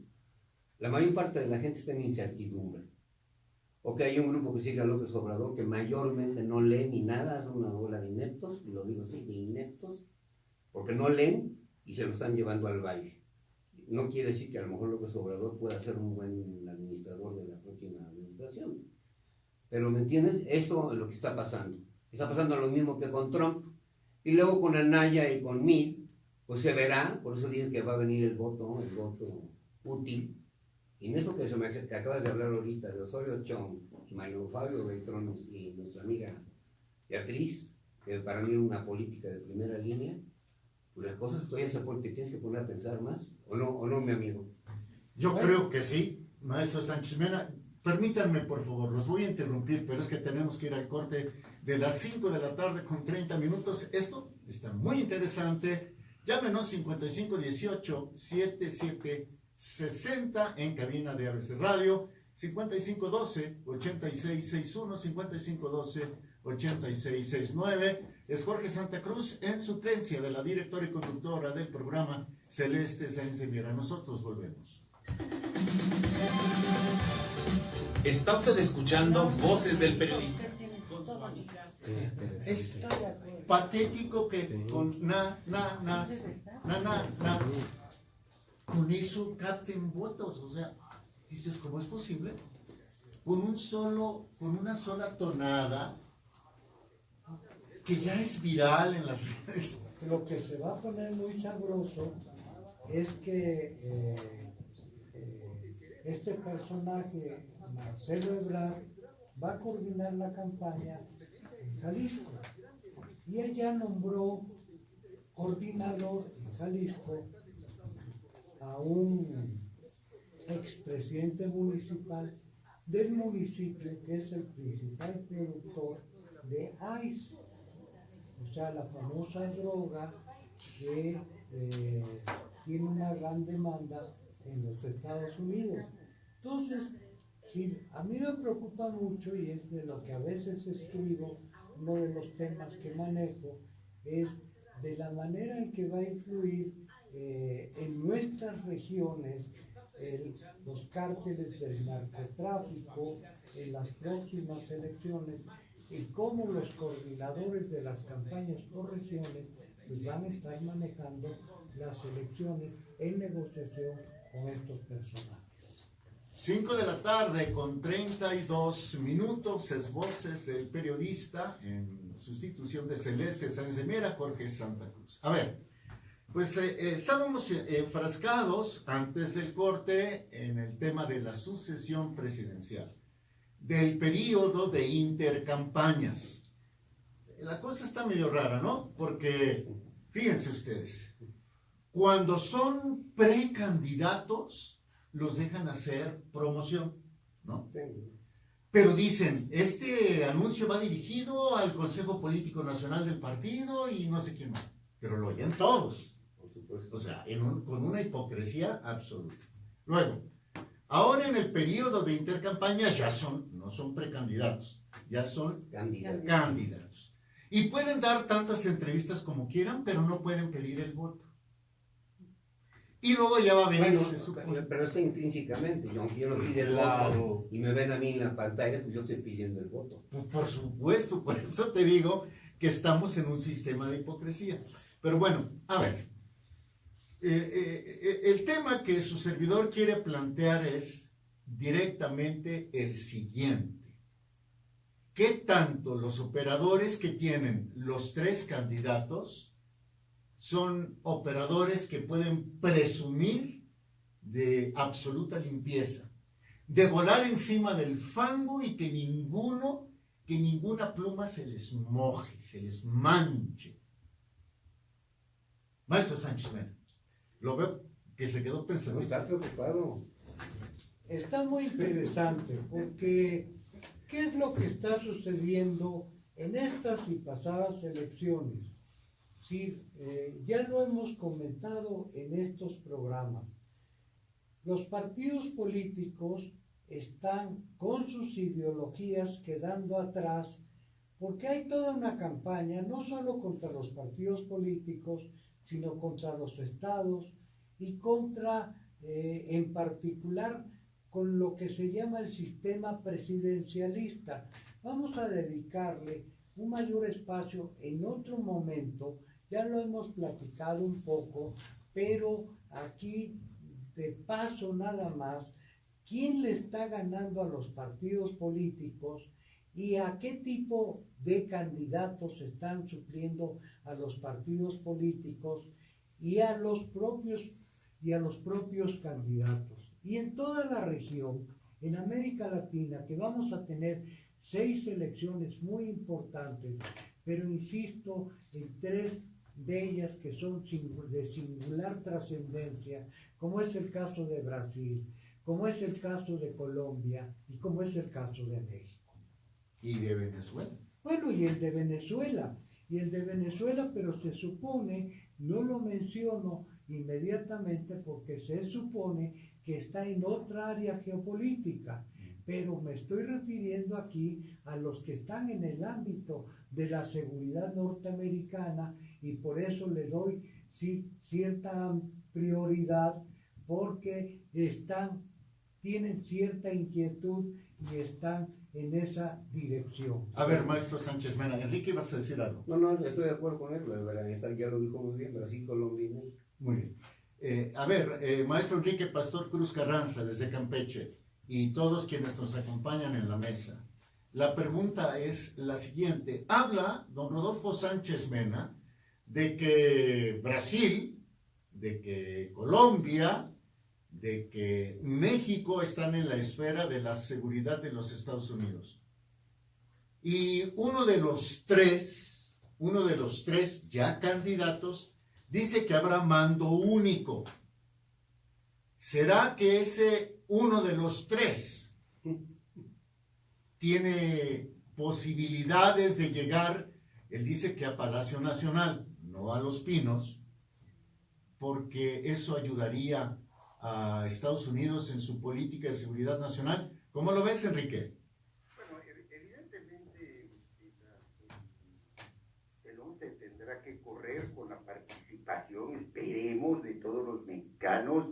la mayor parte de la gente está en incertidumbre. O que hay un grupo que sigue a López Obrador que mayormente no lee ni nada, es una bola de ineptos, y lo digo así, de ineptos, porque no leen y se lo están llevando al baile. No quiere decir que a lo mejor López Obrador pueda ser un buen administrador de la próxima administración. Pero, ¿me entiendes? Eso es lo que está pasando. Está pasando lo mismo que con Trump. Y luego con Anaya y con Meade, pues se verá, por eso dicen que va a venir el voto útil. Y en eso que acabas de hablar ahorita, de Osorio Chong, y Manlio Fabio Beltrones y nuestra amiga Beatriz, que para mí es una política de primera línea, pues las cosas todavía te tienes que poner a pensar más, ¿o no, mi amigo? Yo creo que sí, maestro Sánchez Mena. Permítanme, por favor, los voy a interrumpir, pero es que tenemos que ir al corte de las 5 de la tarde con 30 minutos. Esto está muy interesante. Llámenos 5518-7760 en cabina de ABC Radio, 5512-8661, 5512-8669. Es Jorge Santa Cruz en suplencia de la directora y conductora del programa Celeste Sáenz de Miera. Nosotros volvemos. Está usted escuchando Voces del Periodista con su amiga Celeste. Es patético que con con eso capten votos. O sea, dices, ¿cómo es posible? Con una sola tonada que ya es viral en las redes. Lo que se va a poner muy sabroso es que este personaje, Marcelo Ebrard, va a coordinar la campaña en Jalisco. Y ella nombró coordinador en Jalisco a un expresidente municipal del municipio que es el principal productor de ice, o sea, la famosa droga que tiene una gran demanda en los Estados Unidos. Entonces, sí, a mí me preocupa mucho, y es de lo que a veces escribo, uno de los temas que manejo, es de la manera en que va a influir en nuestras regiones los cárteles del narcotráfico en las próximas elecciones, y cómo los coordinadores de las campañas por regiones pues van a estar manejando las elecciones en negociación con estos personajes. 5 de la tarde con 32 minutos, es Voces del Periodista en sustitución de Celeste Sáenz de Miera, Jorge Santa Cruz. A ver, pues estábamos enfrascados antes del corte en el tema de la sucesión presidencial, del periodo de intercampañas. La cosa está medio rara, ¿no? Porque, fíjense ustedes, cuando son precandidatos, los dejan hacer promoción, ¿no? Pero dicen, este anuncio va dirigido al Consejo Político Nacional del partido y no sé quién más. Pero lo oyen todos. Por supuesto. O sea, con una hipocresía absoluta. Luego, ahora en el periodo de intercampaña no son precandidatos, ya son candidatos. Y pueden dar tantas entrevistas como quieran, pero no pueden pedir el voto. y luego ya va a venir, Bueno, se supone. pero está intrínsecamente. Aunque yo no pide el Claro. voto y me ven a mí en la pantalla, pues yo estoy pidiendo el voto. Pues por supuesto, por eso te digo que estamos en un sistema de hipocresía. Pero bueno, a ver, el tema que su servidor quiere plantear es directamente el siguiente. ¿Qué tanto los operadores que tienen los tres candidatos son operadores que pueden presumir de absoluta limpieza, de volar encima del fango y que ninguna pluma se les moje, se les manche? Maestro Sánchez Mena, lo veo que se quedó pensando. Está preocupado. Está muy interesante porque ¿qué es lo que está sucediendo en estas y pasadas elecciones? Sí, ya lo hemos comentado en estos programas. Los partidos políticos están con sus ideologías quedando atrás porque hay toda una campaña no solo contra los partidos políticos, sino contra los estados y contra, en particular, con lo que se llama el sistema presidencialista. Vamos a dedicarle un mayor espacio en otro momento, ya lo hemos platicado un poco, pero aquí de paso nada más, ¿quién le está ganando a los partidos políticos y a qué tipo de candidatos están supliendo a los partidos políticos y a los propios candidatos? Y en toda la región, en América Latina, que vamos a tener 6 elecciones muy importantes, pero insisto en 3 de ellas que son de singular trascendencia, como es el caso de Brasil, como es el caso de Colombia y como es el caso de México. ¿Y de Venezuela? Bueno, y el de Venezuela, pero se supone, no lo menciono inmediatamente porque se supone que está en otra área geopolítica, pero me estoy refiriendo aquí a los que están en el ámbito de la seguridad norteamericana y por eso le doy cierta prioridad porque tienen cierta inquietud y están en esa dirección. A ver, maestro Sánchez Mena, Enrique, ¿vas a decir algo? No, estoy de acuerdo con él, la verdad, ya lo dijo muy bien, Brasil, Colombia y México. Muy bien. Maestro Enrique Pastor Cruz Carranza, desde Campeche, y todos quienes nos acompañan en la mesa. La pregunta es la siguiente. Habla don Rodolfo Sánchez Mena de que Brasil, de que Colombia, de que México están en la esfera de la seguridad de los Estados Unidos. Y uno de los tres ya candidatos dice que habrá mando único. ¿Será que ese uno de los tres tiene posibilidades de llegar? Él dice que a Palacio Nacional, no a Los Pinos, porque eso ayudaría a Estados Unidos en su política de seguridad nacional. ¿Cómo lo ves, Enrique? Bueno, evidentemente el 11 tendrá que correr con la participación, esperemos, de todos los mexicanos,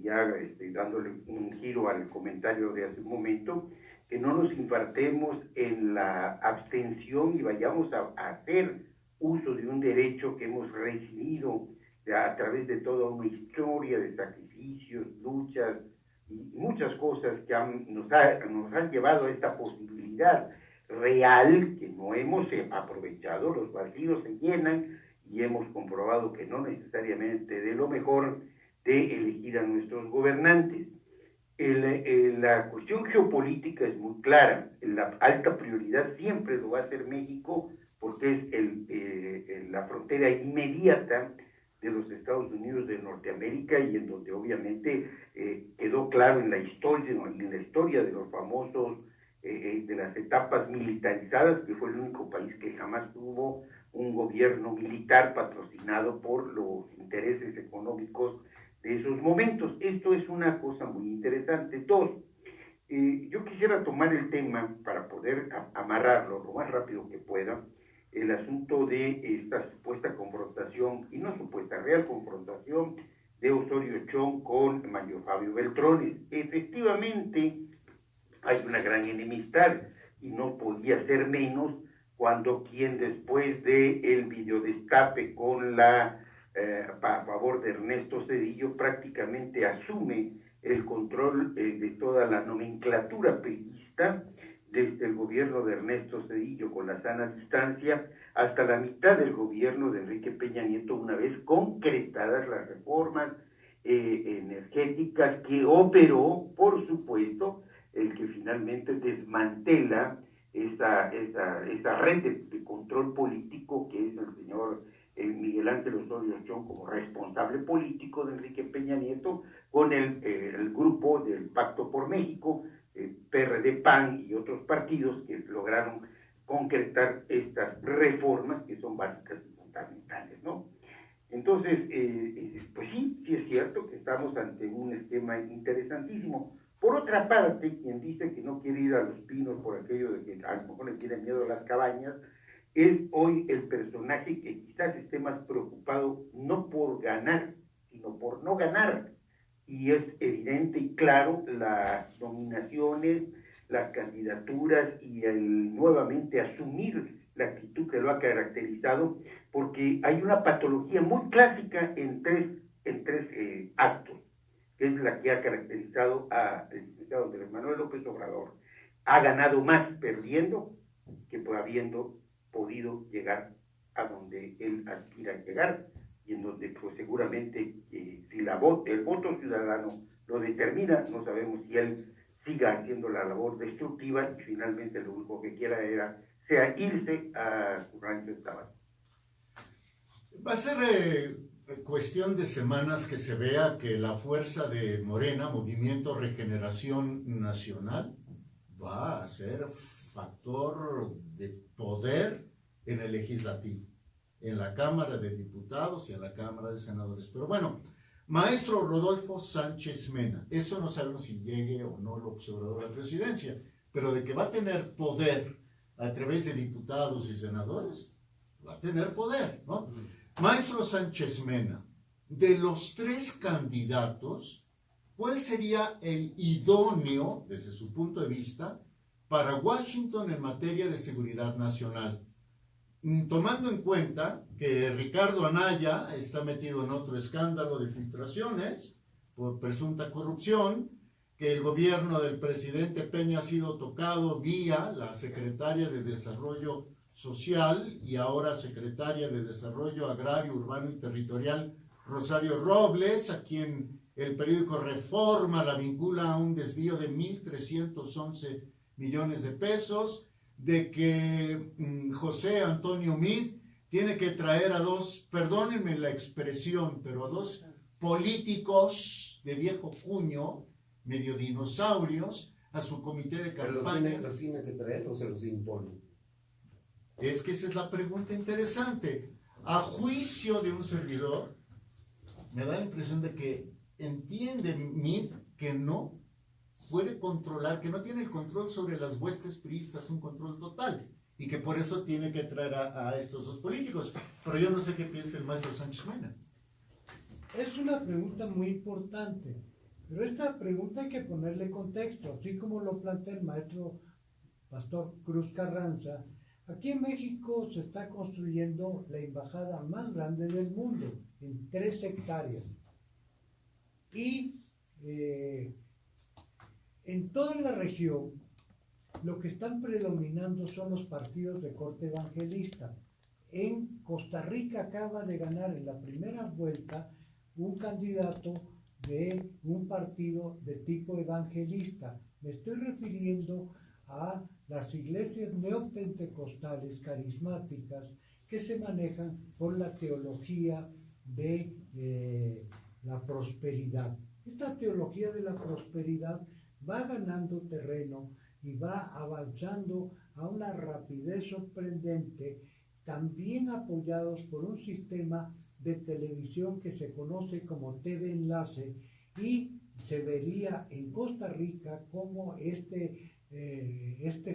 ya dándole un giro al comentario de hace un momento, que no nos infartemos en la abstención y vayamos a hacer uso de un derecho que hemos recibido a través de toda una historia de sacrificios, luchas y muchas cosas que nos han llevado a esta posibilidad real que no hemos aprovechado. Los partidos se llenan y hemos comprobado que no necesariamente de lo mejor de elegir a nuestros gobernantes. La cuestión geopolítica es muy clara. La alta prioridad siempre lo va a ser México porque es la frontera inmediata de los Estados Unidos de Norteamérica y en donde obviamente quedó claro en la historia de los famosos, de las etapas militarizadas, que fue el único país que jamás tuvo un gobierno militar patrocinado por los intereses económicos de esos momentos. Esto es una cosa muy interesante. Dos, yo quisiera tomar el tema para poder amarrarlo lo más rápido que pueda, el asunto de esta supuesta confrontación, y no supuesta, real confrontación de Osorio Chong con Mario Fabio Beltrones. Efectivamente, hay una gran enemistad y no podía ser menos cuando quien después de el videodestape con a favor de Ernesto Zedillo prácticamente asume el control de toda la nomenclatura priista, desde el gobierno de Ernesto Zedillo con la sana distancia hasta la mitad del gobierno de Enrique Peña Nieto, una vez concretadas las reformas energéticas que operó, por supuesto, el que finalmente desmantela esa red de control político que es el señor Miguel Ángel Osorio Chong como responsable político de Enrique Peña Nieto con el grupo del Pacto por México, PRD, PAN y otros partidos que lograron concretar estas reformas que son básicas y fundamentales, ¿no? Entonces, pues sí es cierto que estamos ante un esquema interesantísimo. Por otra parte, quien dice que no quiere ir a Los Pinos por aquello de que a lo mejor le tiene miedo a las cabañas, es hoy el personaje que quizás esté más preocupado no por ganar, sino por no ganar. Y es evidente y claro las nominaciones, las candidaturas y el nuevamente asumir la actitud que lo ha caracterizado, porque hay una patología muy clásica en tres actos, que es la que ha caracterizado al licenciado Andrés Manuel López Obrador. Ha ganado más perdiendo que habiendo podido llegar a donde él aspira a llegar, y en donde pues seguramente si el voto ciudadano lo determina, no sabemos si él siga haciendo la labor destructiva y finalmente lo único que quiera sea irse a su rancho de Tabasco. Va a ser cuestión de semanas que se vea que la fuerza de Morena, Movimiento Regeneración Nacional, va a ser factor de poder en el legislativo, en la Cámara de Diputados y en la Cámara de Senadores. Pero bueno, maestro Rodolfo Sánchez Mena, eso no sabemos si llegue o no López Obrador a la presidencia, pero de que va a tener poder a través de diputados y senadores, va a tener poder, ¿no? Maestro Sánchez Mena, de los tres candidatos, ¿cuál sería el idóneo, desde su punto de vista, para Washington en materia de seguridad nacional? Tomando en cuenta que Ricardo Anaya está metido en otro escándalo de filtraciones por presunta corrupción, que el gobierno del presidente Peña ha sido tocado vía la secretaria de Desarrollo Social y ahora secretaria de Desarrollo Agrario, Urbano y Territorial, Rosario Robles, a quien el periódico Reforma la vincula a un desvío de 1.311 millones de pesos, de que José Antonio Meade tiene que traer a dos, perdónenme la expresión, pero a dos políticos de viejo cuño, medio dinosaurios, a su comité de campaña. ¿Los tiene que traer o se los impone? Es que esa es la pregunta interesante. A juicio de un servidor, me da la impresión de que entiende Meade que no puede controlar, que no tiene el control sobre las huestes priistas, un control total, y que por eso tiene que traer a estos dos políticos. Pero yo no sé qué piensa el maestro Sánchez Mena. Es una pregunta muy importante, pero esta pregunta hay que ponerle contexto, así como lo plantea el maestro Pastor Cruz Carranza. Aquí en México se está construyendo la embajada más grande del mundo, en 3 hectáreas. Y en toda la región, lo que están predominando son los partidos de corte evangelista. En Costa Rica acaba de ganar en la primera vuelta un candidato de un partido de tipo evangelista. Me estoy refiriendo a las iglesias neopentecostales carismáticas que se manejan por la teología de la prosperidad. Esta teología de la prosperidad va ganando terreno y va avanzando a una rapidez sorprendente, también apoyados por un sistema de televisión que se conoce como TV Enlace, y se vería en Costa Rica como este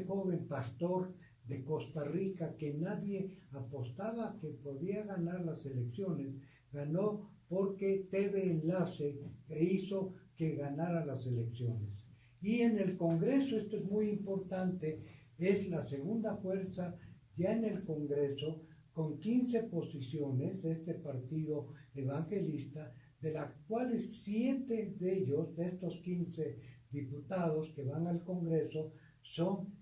joven pastor de Costa Rica, que nadie apostaba que podía ganar las elecciones, ganó porque TV Enlace hizo que ganara las elecciones. Y en el Congreso, esto es muy importante, es la segunda fuerza ya en el Congreso, con 15 posiciones, este partido evangelista, de las cuales 7 de ellos, de estos 15 diputados que van al Congreso,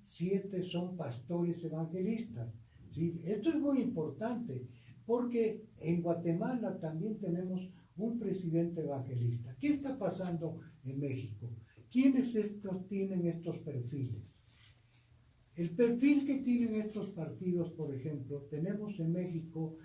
7 son pastores evangelistas. ¿Sí? Esto es muy importante, porque en Guatemala también tenemos un presidente evangelista. ¿Qué está pasando en México? ¿Quiénes tienen estos perfiles? El perfil que tienen estos partidos, por ejemplo, tenemos en México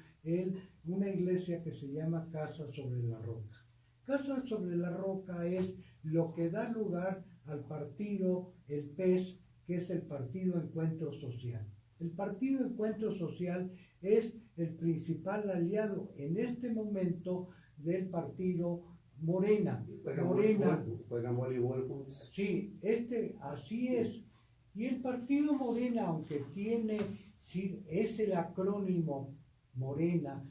una iglesia que se llama Casa sobre la Roca. Casa sobre la Roca es lo que da lugar al partido, el PES, que es el Partido Encuentro Social. El Partido Encuentro Social es el principal aliado en este momento del partido Morena. Juegan voleibol juntos. Sí, así es. Y el partido Morena, aunque es el acrónimo Morena,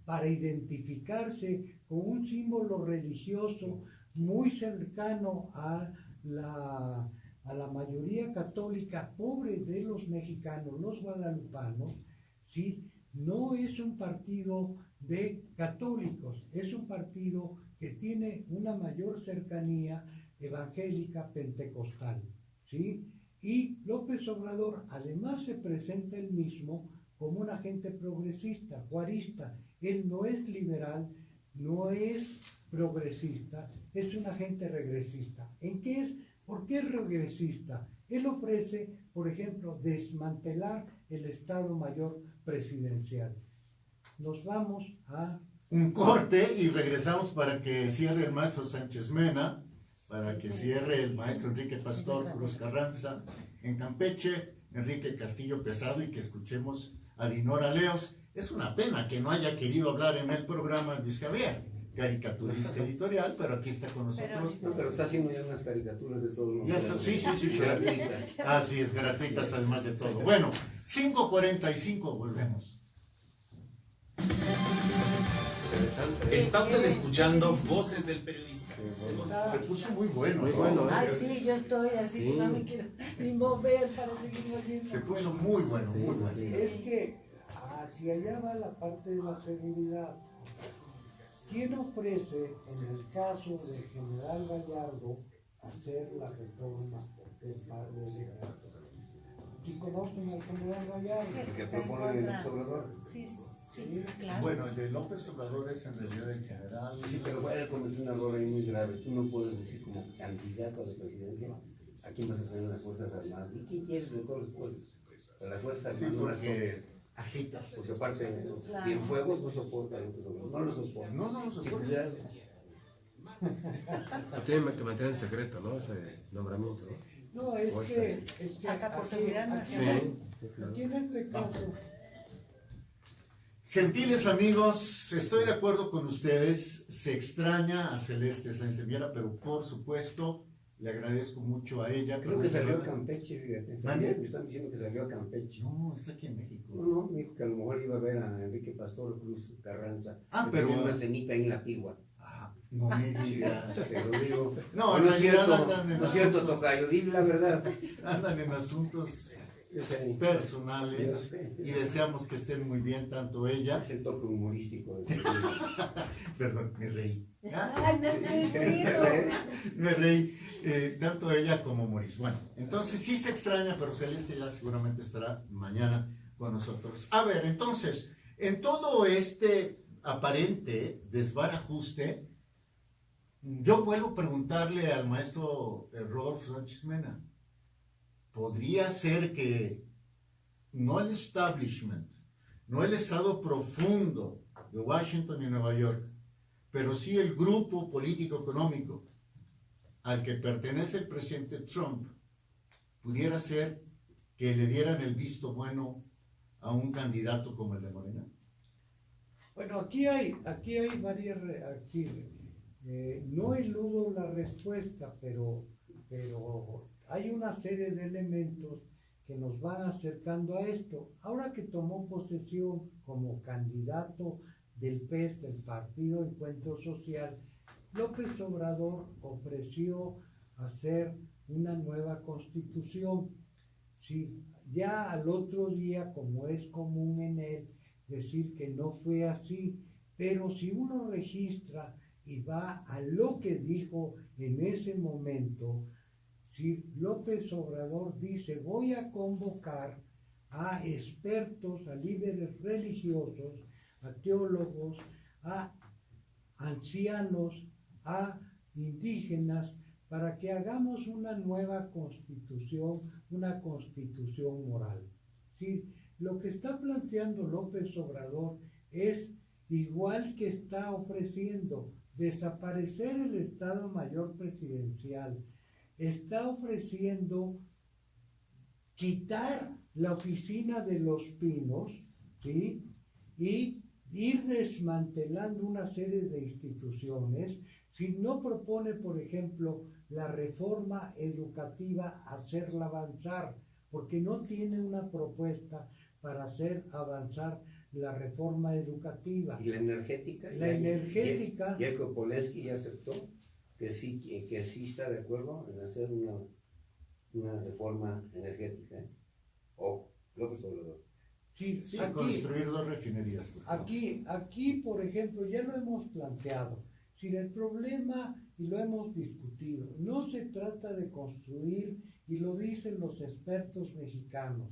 para identificarse con un símbolo religioso muy cercano a la mayoría católica pobre de los mexicanos, los guadalupanos, ¿sí? No es un partido de católicos, es un partido que tiene una mayor cercanía evangélica pentecostal, ¿sí? Y López Obrador además se presenta él mismo como un agente progresista, juarista. Él no es liberal, no es progresista, es un agente regresista. ¿En qué es? ¿Por qué es regresista? Él ofrece, por ejemplo, desmantelar el Estado Mayor Presidencial. Nos vamos a un corte y regresamos para que cierre el maestro Sánchez Mena, para que cierre el maestro Enrique Pastor Cruz Carranza en Campeche, Enrique Castillo Pesado, y que escuchemos a Dinora Leos. Es una pena que no haya querido hablar en el programa Luis Javier, caricaturista editorial, pero aquí está con nosotros. No, pero está haciendo ya unas caricaturas de todos los Ya está, sí, gratuitas. Así es, gratuitas además de todo. Bueno, 5:45, volvemos. Está usted escuchando Voces del Periodista. Se puso muy bueno. Muy bueno, Ay, sí, yo estoy así, Sí. no me quiero ni mover para seguir oyendo. Se puso muy bueno, muy bueno. Es que hacia allá va la parte de la seguridad. ¿Quién ofrece, en el caso del general Gallardo, hacer la reforma del par de ejército? ¿Sí conocen al general Gallardo? Que propone el Obrador. Sí, sí, claro. Bueno, el de López Obrador es en realidad el general. Sí, pero él cometió un error ahí muy grave. Tú no puedes decir como candidato a la presidencia a quién vas a tener las Fuerzas Armadas. ¿Y quién quieres de todas las fuerzas? De las Fuerzas Sí, Armadas. porque agitas. Porque aparte, Cienfuegos no soporta, no lo soporta. No lo soporta. Sí, ya- Tienen que mantener en secreto, ¿no? Ese nombramiento, ¿no? No, es que Hasta por seguridad Sí, nacional. sí, claro. aquí en este caso, Gentiles amigos, estoy de acuerdo con ustedes. Se extraña a Celeste Sáenz de Miera, pero por supuesto le agradezco mucho a ella. Creo que salió a Campeche, fíjate. ¿Mande? Me están diciendo que salió a Campeche. No, está aquí en México. No, me dijo que a lo mejor iba a ver a Enrique Pastor Cruz Carranza. Ah, que pero- tenía una cenita ahí en la Pigua. Ah, no me digas. Te lo digo. No, no en es realidad cierto, andan en no es cierto, asuntos- tocayo, dile la verdad. Andan en asuntos Yo sé. personales Yo sé. y deseamos que estén muy bien tanto ella. Es el toque humorístico. Perdón, me reí. ¿Ah? Ay, no te Me reí, tanto ella como Maurice. Bueno, entonces sí se extraña, pero Celeste ya seguramente estará mañana con nosotros. A ver, entonces, en todo este aparente desbarajuste, yo vuelvo a preguntarle al maestro Rodolfo Sánchez Mena, ¿podría ser que no el establishment, no el estado profundo de Washington y Nueva York, pero sí el grupo político económico al que pertenece el presidente Trump, pudiera ser que le dieran el visto bueno a un candidato como el de Morena? bueno, aquí hay varias reacciones. No eludo la respuesta, pero hay una serie de elementos que nos van acercando a esto. Ahora que tomó posesión como candidato del PES, del Partido Encuentro Social, López Obrador ofreció hacer una nueva constitución. Sí, ya al otro día, como es común en él, decir que no fue así, pero si uno registra y va a lo que dijo en ese momento, si López Obrador dice: voy a convocar a expertos, a líderes religiosos, a teólogos, a ancianos, a indígenas, para que hagamos una nueva constitución, una constitución moral. ¿Sí? Lo que está planteando López Obrador es igual que está ofreciendo desaparecer el Estado Mayor Presidencial, está ofreciendo quitar la oficina de los Pinos, ¿sí? Y ir desmantelando una serie de instituciones. Si no propone, por ejemplo, la reforma educativa, hacerla avanzar, porque no tiene una propuesta para hacer avanzar la reforma educativa. ¿Y la energética? La energética... Jacob Polensky ya aceptó que sí está de acuerdo en hacer una reforma energética. Ojo, López Obrador. Sí, Sí, aquí, construir 2 refinerías. aquí, por ejemplo, ya lo hemos planteado. Si el problema, y lo hemos discutido, no se trata de construir, y lo dicen los expertos mexicanos,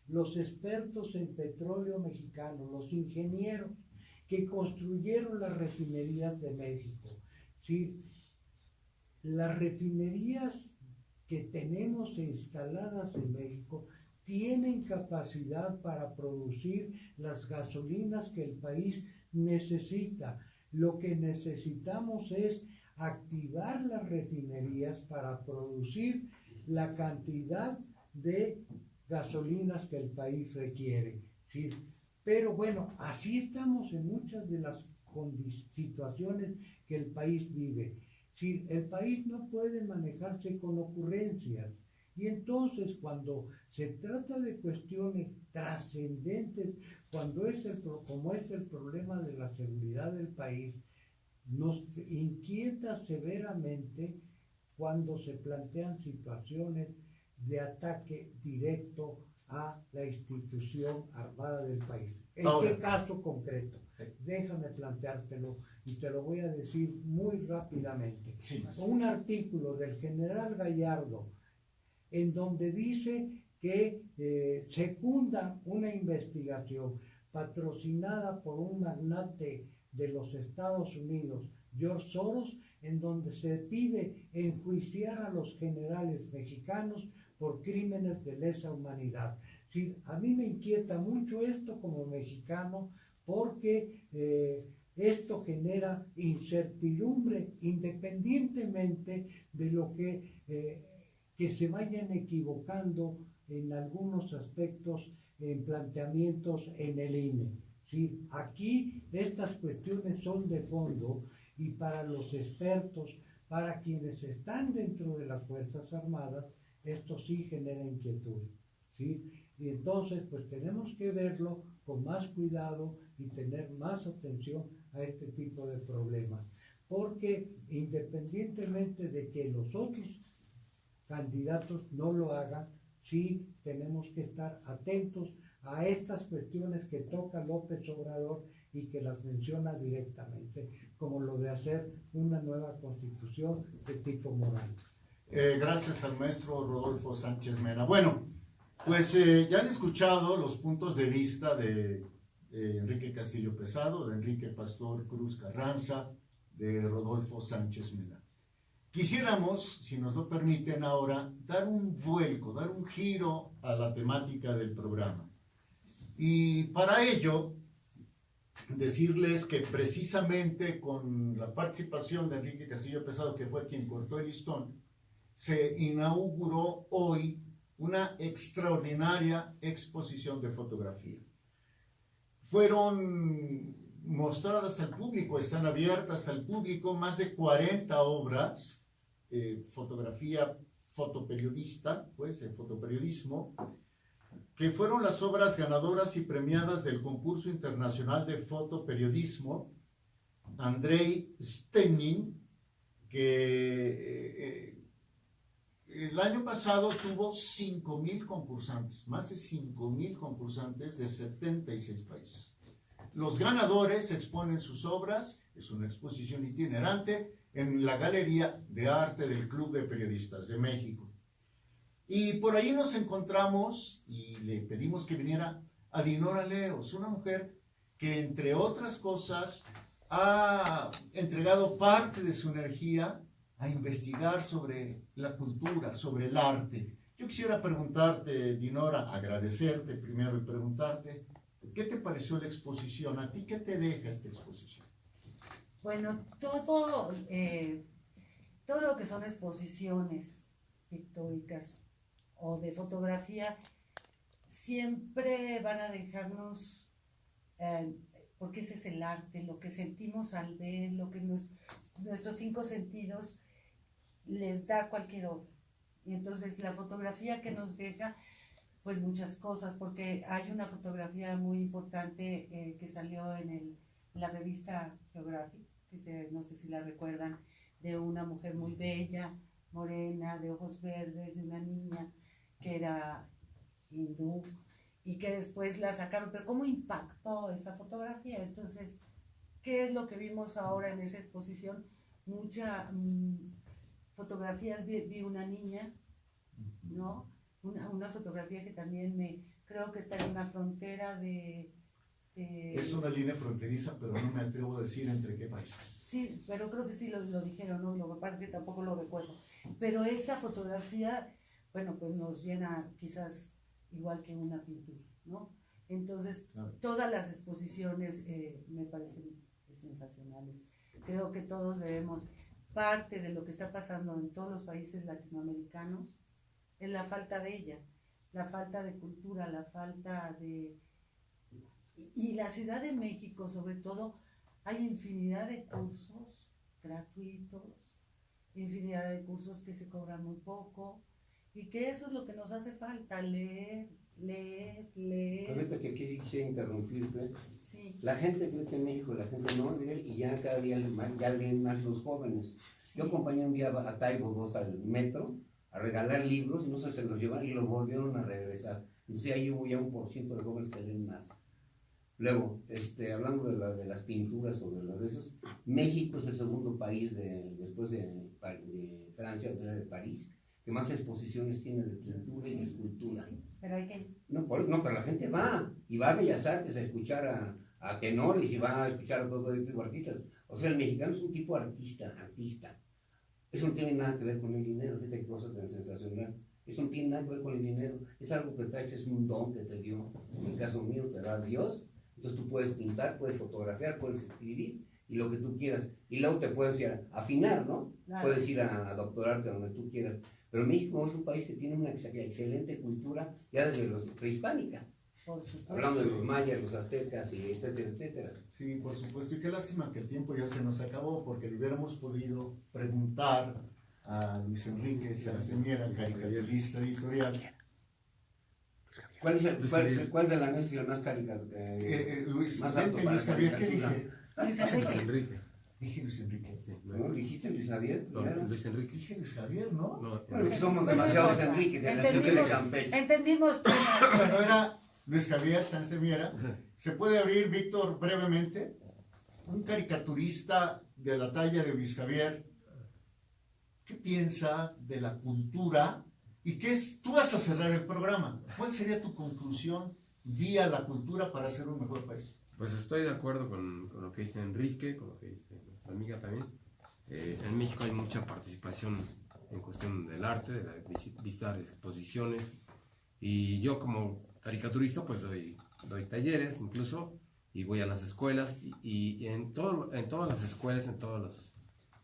los expertos en petróleo mexicano, los ingenieros que construyeron las refinerías de México. ¿Sí? Las refinerías que tenemos instaladas en México tienen capacidad para producir las gasolinas que el país necesita. Lo que necesitamos es activar las refinerías para producir la cantidad de gasolinas que el país requiere. ¿Sí? Pero bueno, así estamos en muchas de las situaciones que el país vive. ¿Sí? El país no puede manejarse con ocurrencias. Y entonces, cuando se trata de cuestiones trascendentes, como es el problema de la seguridad del país, nos inquieta severamente cuando se plantean situaciones de ataque directo a la institución armada del país. ¿En qué caso concreto? Déjame planteártelo y te lo voy a decir muy rápidamente. Sí, un artículo del general Gallardo en donde dice que secunda una investigación patrocinada por un magnate de los Estados Unidos, George Soros, en donde se pide enjuiciar a los generales mexicanos por crímenes de lesa humanidad. Sí, a mí me inquieta mucho esto como mexicano, porque esto genera incertidumbre independientemente de lo que se vayan equivocando en algunos aspectos, en planteamientos en el INE. ¿Sí? Aquí estas cuestiones son de fondo, y para los expertos, para quienes están dentro de las Fuerzas Armadas, esto sí genera inquietud. ¿Sí? Y entonces pues tenemos que verlo con más cuidado y tener más atención a este tipo de problemas, porque independientemente de que los otros candidatos no lo hagan, sí tenemos que estar atentos a estas cuestiones que toca López Obrador y que las menciona directamente, como lo de hacer una nueva constitución de tipo moral. Gracias al maestro Rodolfo Sánchez Mena. Bueno, pues ya han escuchado los puntos de vista de Enrique Castillo Pesado, de Enrique Pastor Cruz Carranza, de Rodolfo Sánchez Mena. Quisiéramos, si nos lo permiten ahora, dar un vuelco, dar un giro a la temática del programa. Y para ello, decirles que precisamente con la participación de Enrique Castillo Pesado, que fue quien cortó el listón, se inauguró hoy una extraordinaria exposición de fotografía. Fueron mostradas al público, están abiertas al público, más de 40 obras, fotografía fotoperiodista, pues el fotoperiodismo, que fueron las obras ganadoras y premiadas del concurso internacional de fotoperiodismo Andrei Stenin, que el año pasado tuvo 5,000 concursantes, más de 5,000 concursantes de 76 países. Los ganadores exponen sus obras, es una exposición itinerante, en la Galería de Arte del Club de Periodistas de México. Y por ahí nos encontramos y le pedimos que viniera a Dinora Leos, una mujer que, entre otras cosas, ha entregado parte de su energía a investigar sobre la cultura, sobre el arte. Yo quisiera preguntarte, Dinora, agradecerte primero y preguntarte, ¿qué te pareció la exposición? ¿A ti qué te deja esta exposición? Bueno, todo lo que son exposiciones pictóricas o de fotografía siempre van a dejarnos, porque ese es el arte, lo que sentimos al ver, lo que nuestros 5 sentidos les da cualquier obra. Y entonces la fotografía que nos deja, pues muchas cosas, porque hay una fotografía muy importante que salió en la revista Geographic, no sé si la recuerdan, de una mujer muy bella, morena, de ojos verdes, de una niña que era hindú, y que después la sacaron, pero ¿cómo impactó esa fotografía? Entonces, ¿qué es lo que vimos ahora en esa exposición? Muchas fotografías, vi una niña, ¿no? Una fotografía que también creo que está en una frontera de... Es una línea fronteriza, pero no me atrevo a decir entre qué países. Sí, pero creo que sí lo dijeron, ¿no? Lo que pasa es que tampoco lo recuerdo. Pero esa fotografía, bueno, pues nos llena quizás igual que una pintura, ¿no? Entonces, Claro. Todas las exposiciones me parecen sensacionales. Creo que todos debemos, parte de lo que está pasando en todos los países latinoamericanos, es la falta de ella, la falta de cultura, la falta de... Y la Ciudad de México, sobre todo, hay infinidad de cursos gratuitos, infinidad de cursos que se cobran muy poco, y que eso es lo que nos hace falta, leer. Ahorita que aquí sí quisiera interrumpirte, Sí. la gente cree que en México la gente no lee y ya cada día ya leen más los jóvenes. Yo acompañé un día a Taibo 2 al metro a regalar libros, no sé, se los llevan y los volvieron a regresar. Entonces ahí hubo ya 1% de jóvenes que leen más. Luego, hablando de las pinturas o de esos, México es el segundo país después de Francia, o sea, de París, que más exposiciones tiene de pintura y de escultura. Pero hay que... No, pero la gente va, y va a Bellas Artes a escuchar a tenores y va a escuchar a todo tipo de artistas. O sea, el mexicano es un tipo artista. Eso no tiene nada que ver con el dinero, fíjate qué cosa tan sensacional. Eso no tiene nada que ver con el dinero, es algo que traes, es un don que te dio. En el caso mío te da Dios, entonces tú puedes pintar, puedes fotografiar, puedes escribir y lo que tú quieras. Y luego te puedes ir a afinar, ¿no? Claro. Puedes ir a doctorarte donde tú quieras. Pero México es un país que tiene una excelente cultura ya desde los prehispánica. Hablando de los mayas, los aztecas, y etcétera, etcétera. Sí, por supuesto. Y qué lástima que el tiempo ya se nos acabó, porque le hubiéramos podido preguntar a Luis Enrique Saraceniera, caricaturista editorial. ¿Cuál de las mesas es el más caricaturista? Luis Javier, ¿qué dije? Luis Enrique. Dije Luis Enrique. ¿No? ¿Dijiste Luis Javier? No, Luis Enrique. Dije Luis Javier, ¿no? No, Bueno, somos demasiados Enriques en la ciudad de Campeche. Entendimos que... Bueno, era Luis Javier Saraceniera. ¿Se puede abrir, Víctor, brevemente? Un caricaturista de la talla de Luis Javier, ¿qué piensa de la cultura? ¿Y qué es? Tú vas a cerrar el programa. ¿Cuál sería tu conclusión vía la cultura para ser un mejor país? Pues estoy de acuerdo con lo que dice Enrique, con lo que dice nuestra amiga también. En México hay mucha participación en cuestión del arte, de la visitar exposiciones. Y yo como caricaturista pues doy talleres incluso y voy a las escuelas y en todas las escuelas, en todos los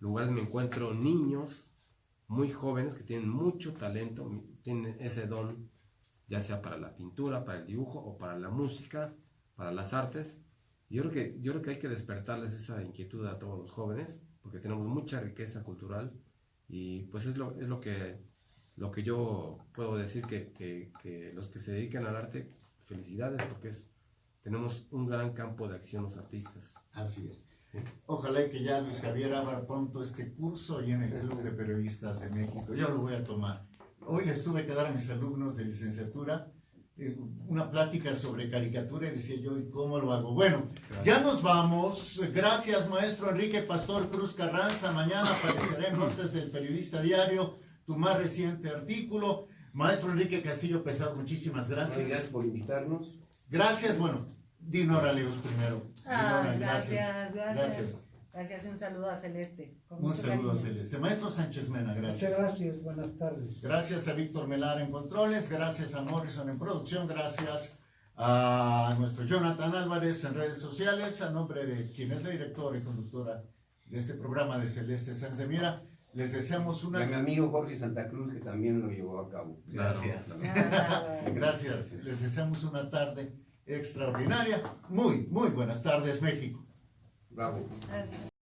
lugares me encuentro niños muy jóvenes que tienen mucho talento, tienen ese don, ya sea para la pintura, para el dibujo o para la música, para las artes. Yo creo que hay que despertarles esa inquietud a todos los jóvenes, porque tenemos mucha riqueza cultural y pues es lo que lo que yo puedo decir que los que se dedican al arte, felicidades, porque tenemos un gran campo de acción los artistas. Así es. Ojalá y que ya Luis Javier abra pronto este curso ahí en el Club de Periodistas de México. Yo lo voy a tomar. Hoy les tuve que dar a mis alumnos de licenciatura una plática sobre caricatura y decía yo, ¿y cómo lo hago? Bueno, ya nos vamos. Gracias, maestro Enrique Pastor Cruz Carranza. Mañana aparecerá en Voces del Periodista Diario tu más reciente artículo. Maestro Enrique Castillo Pesado, muchísimas gracias. Gracias por invitarnos. Gracias, bueno, Dinora Leos primero. Dinora, Gracias. Gracias y un saludo a Celeste. Con Un mucho saludo a cariño. Celeste. Maestro Sánchez Mena, gracias. Muchas gracias, buenas tardes. Gracias a Víctor Melar en controles, gracias a Morrison en producción, gracias a nuestro Jonathan Álvarez en redes sociales, a nombre de quien es la directora y conductora de este programa de Celeste Sáenz de Miera, les deseamos Y a mi una... amigo Jorge Santa Cruz, que también lo llevó a cabo. Gracias. Nada. Gracias, les deseamos una tarde extraordinaria. Muy buenas tardes, México. Bravo. Gracias.